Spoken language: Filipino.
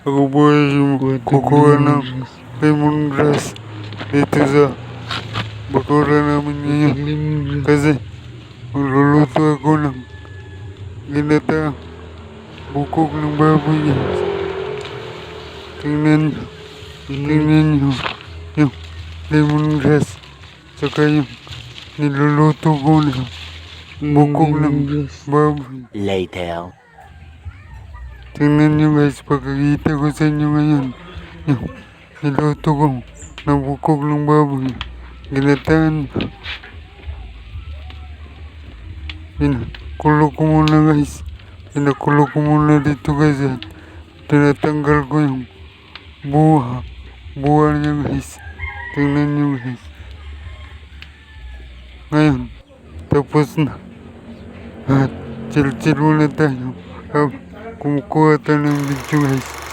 Ako po ay kukuha ng lemongrass dito sa bakura namin ngayon. Kasi magluluto ako ng ginataang bukog ng baboy guys. Tingnan nyo yung lemongrass saka yung niluluto ko na bukog ng baboy. Later. Tingnan nyo guys, pagkakita ko sa inyo ngayon, yung niluto ko na bukog ng baboy, ginataan. Pinakulo ko muna guys, pinakulo ko muna dito guys at tinatanggal ko yung buha niya guys. Tingnan nyo guys. Ngayon, tapos na. At chill muna tayo. Kumukuha tayo ng video guys.